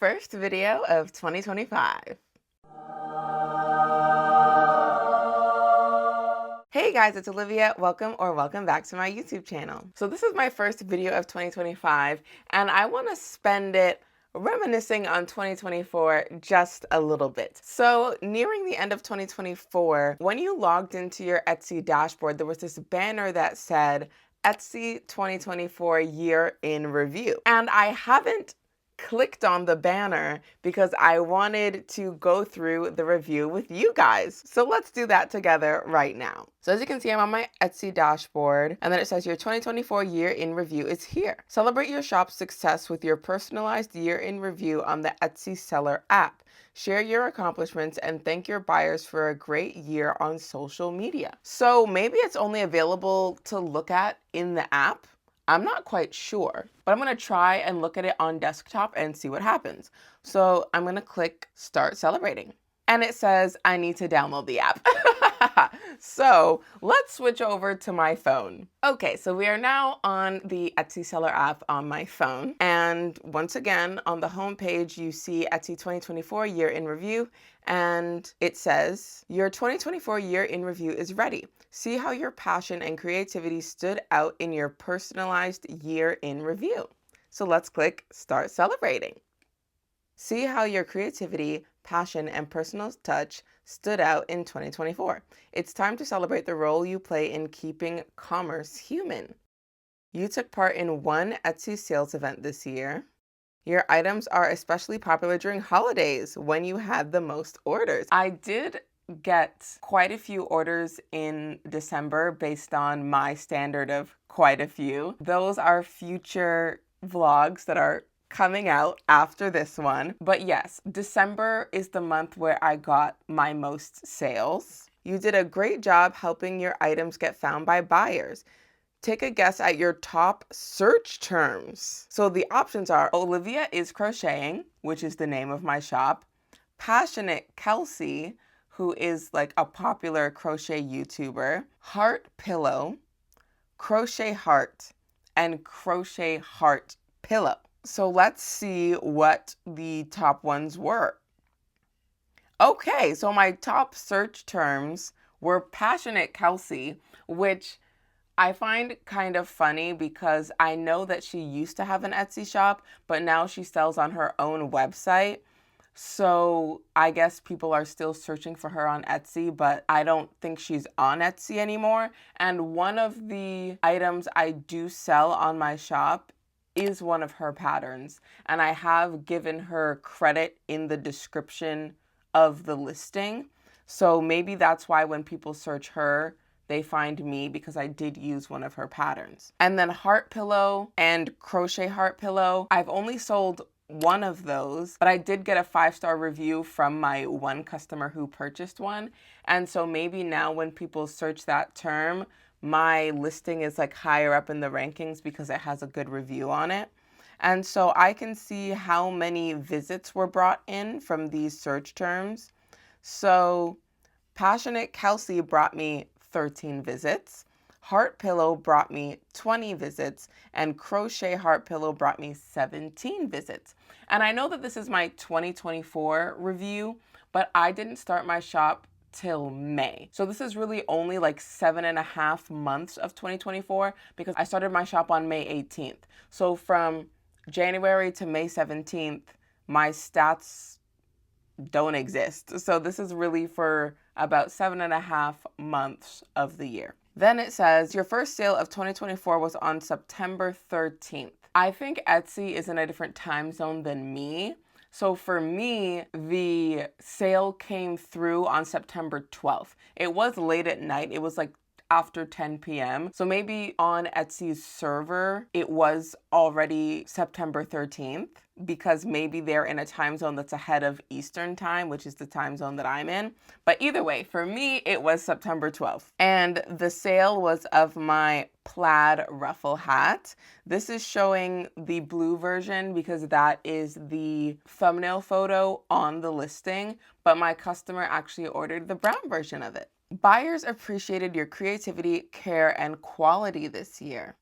First video of 2025. Hey guys, it's Olivia. Welcome back to my YouTube channel. So this is my first video of 2025, and I want to spend it reminiscing on 2024 just a little bit. So nearing the end of 2024, when you logged into your Etsy dashboard, there was this banner that said Etsy 2024 Year in Review. And I haven't clicked on the banner because I wanted to go through the review with you guys. So let's do that together right now. So as you can see, I'm on my Etsy dashboard, and then it says your 2024 year in review is here. Celebrate your shop's success with your personalized year in review on the Etsy seller app. Share your accomplishments and thank your buyers for a great year on social media. So maybe it's only available to look at in the app. I'm not quite sure, but I'm going to try and look at it on desktop and see what happens. So I'm going to click Start Celebrating. And it says I need to download the app. So let's switch over to my phone. Okay, so we are now on the Etsy seller app on my phone. And once again, on the home page, you see Etsy 2024 year in review. And it says, your 2024 year in review is ready. See how your passion and creativity stood out in your personalized year in review. So let's click Start Celebrating. See how your creativity, passion, and personal touch stood out in 2024. It's time to celebrate the role you play in keeping commerce human. You took part in one Etsy sales event this year. Your items are especially popular during holidays when you had the most orders. I did get quite a few orders in December based on my standard of quite a few. Those are future vlogs that are coming out after this one. But yes, December is the month where I got my most sales. You did a great job helping your items get found by buyers. Take a guess at your top search terms. So the options are Olivia is crocheting, which is the name of my shop, Passionate Kelsey, who is like a popular crochet YouTuber, Heart Pillow, Crochet Heart, and Crochet Heart Pillow. So let's see what the top ones were. Okay, so my top search terms were Passionate Kelsey, which I find kind of funny because I know that she used to have an Etsy shop, but now she sells on her own website. So I guess people are still searching for her on Etsy, but I don't think she's on Etsy anymore. And one of the items I do sell on my shop is one of her patterns. And I have given her credit in the description of the listing. So maybe that's why when people search her, they find me because I did use one of her patterns. And then Heart Pillow and Crochet Heart Pillow, I've only sold one of those, but I did get a 5-star review from my one customer who purchased one. And so maybe now when people search that term, my listing is like higher up in the rankings because it has a good review on it. And so I can see how many visits were brought in from these search terms. So Passionate Kelsey brought me 13 visits. Heart Pillow brought me 20 visits, and Crochet Heart Pillow brought me 17 visits. And I know that this is my 2024 review, but I didn't start my shop till May. So this is really only like 7.5 months of 2024 because I started my shop on May 18th. So from January to May 17th, my stats don't exist. So this is really for about 7.5 months of the year. Then it says your first sale of 2024 was on September 13th. I think Etsy is in a different time zone than me. So for me, the sale came through on September 12th. It was late at night. It was like after 10 p.m. So maybe on Etsy's server, it was already September 13th because maybe they're in a time zone that's ahead of Eastern time, which is the time zone that I'm in. But either way, for me, it was September 12th. And the sale was of my plaid ruffle hat. This is showing the blue version because that is the thumbnail photo on the listing, but my customer actually ordered the brown version of it. Buyers appreciated your creativity, care, and quality this year.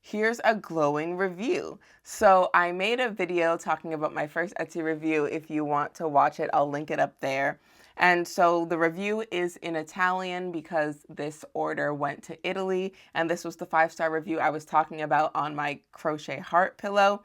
here's a glowing review. So I made a video talking about my first Etsy review. If you want to watch it, I'll link it up there. And so the review is in Italian because this order went to Italy, and this was the 5-star review I was talking about on my crochet heart pillow.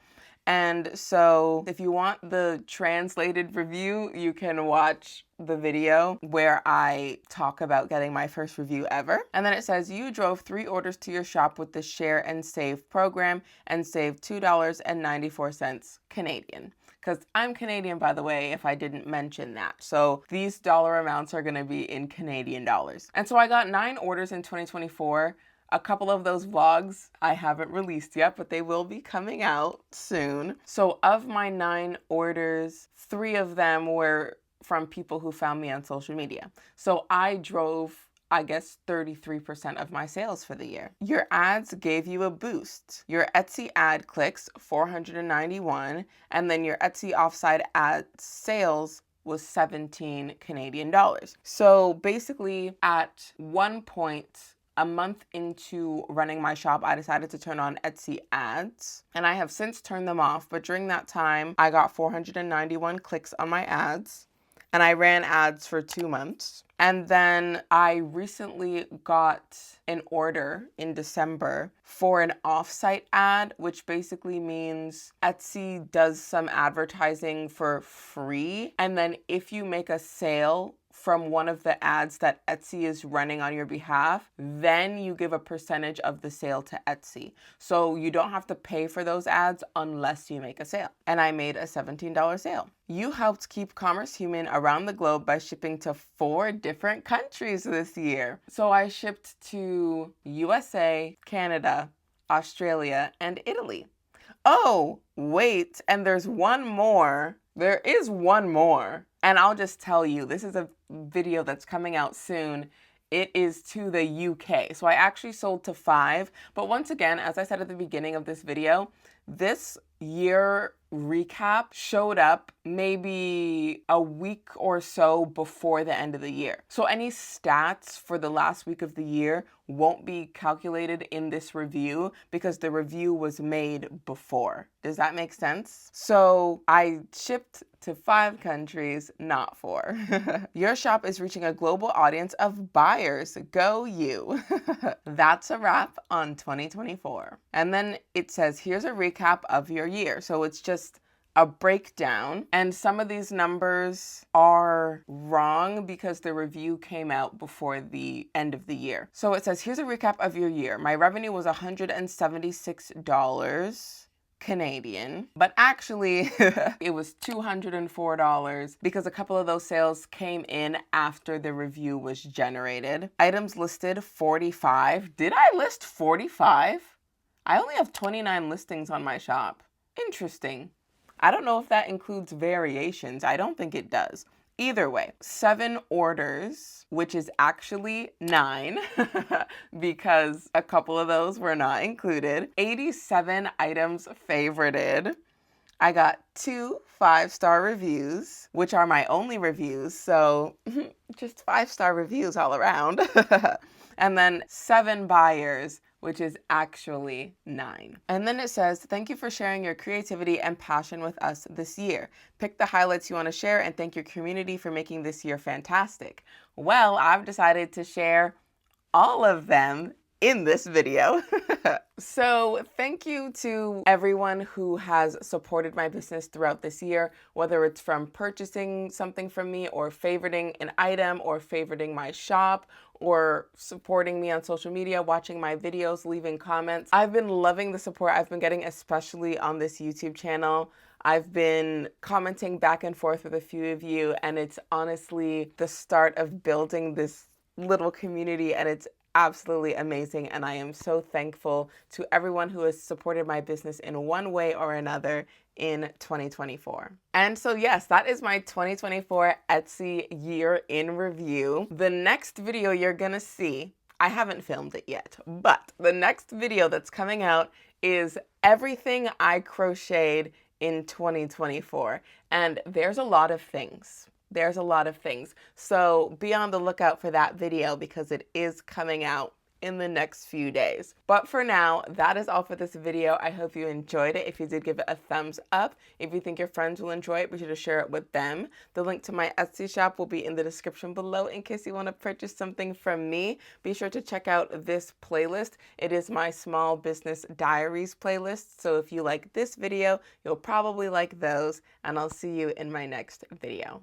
And so if you want the translated review, you can watch the video where I talk about getting my first review ever. And then it says, you drove 3 orders to your shop with the Share and Save program and saved $2.94 Canadian. Because I'm Canadian, by the way, if I didn't mention that. So these dollar amounts are going to be in Canadian dollars. And so I got 9 orders in 2024. A couple of those vlogs I haven't released yet, but they will be coming out soon. So of my 9 orders, 3 of them were from people who found me on social media. So I drove, I guess, 33% of my sales for the year. Your ads gave you a boost. Your Etsy ad clicks, 491, and then your Etsy offsite ad sales was 17 Canadian dollars. So basically at one point, a month into running my shop, I decided to turn on Etsy ads, and I have since turned them off. But during that time, I got 491 clicks on my ads, and I ran ads for 2 months. And then I recently got an order in December for an offsite ad, which basically means Etsy does some advertising for free. And then if you make a sale from one of the ads that Etsy is running on your behalf, then you give a percentage of the sale to Etsy. So you don't have to pay for those ads unless you make a sale. And I made a $17 sale. You helped keep commerce human around the globe by shipping to 4 different countries this year. So I shipped to USA, Canada, Australia, and Italy. Oh, wait, and there's one more. There is one more. And I'll just tell you, this is a video that's coming out soon. It is to the UK. So I actually sold to 5. But once again, as I said at the beginning of this video, this year recap showed up maybe a week or so before the end of the year. So any stats for the last week of the year won't be calculated in this review because the review was made before. Does that make sense? So I shipped to 5 countries, not 4. Your shop is reaching a global audience of buyers. Go you. That's a wrap on 2024. And then it says, here's a recap of your year. So it's just a breakdown, and some of these numbers are wrong because the review came out before the end of the year. So it says, here's a recap of your year. My revenue was $176 Canadian, but actually it was $204 because a couple of those sales came in after the review was generated. Items listed 45. Did I list 45? I only have 29 listings on my shop. Interesting. I don't know if that includes variations. I don't think it does. Either way, 7 orders, which is actually 9 because a couple of those were not included. 87 items favorited. I got 2 5-star reviews, which are my only reviews. So just 5-star reviews all around. And then 7 buyers, which is actually 9. And then it says, thank you for sharing your creativity and passion with us this year. Pick the highlights you want to share and thank your community for making this year fantastic. Well, I've decided to share all of them in this video. So thank you to everyone who has supported my business throughout this year, whether it's from purchasing something from me or favoriting an item or favoriting my shop or supporting me on social media, watching my videos, leaving comments. I've been loving the support I've been getting, especially on this YouTube channel. I've been commenting back and forth with a few of you, and it's honestly the start of building this little community, and it's absolutely amazing, and I am so thankful to everyone who has supported my business in one way or another in 2024. And so yes, that is my 2024 Etsy year in review. The next video you're gonna see, I haven't filmed it yet, but the next video that's coming out is everything I crocheted in 2024, and there's a lot of things. There's a lot of things. So be on the lookout for that video because it is coming out in the next few days. But for now, that is all for this video. I hope you enjoyed it. If you did, give it a thumbs up. If you think your friends will enjoy it, be sure to share it with them. The link to my Etsy shop will be in the description below in case you want to purchase something from me. Be sure to check out this playlist. It is my small business diaries playlist. So if you like this video, you'll probably like those, and I'll see you in my next video.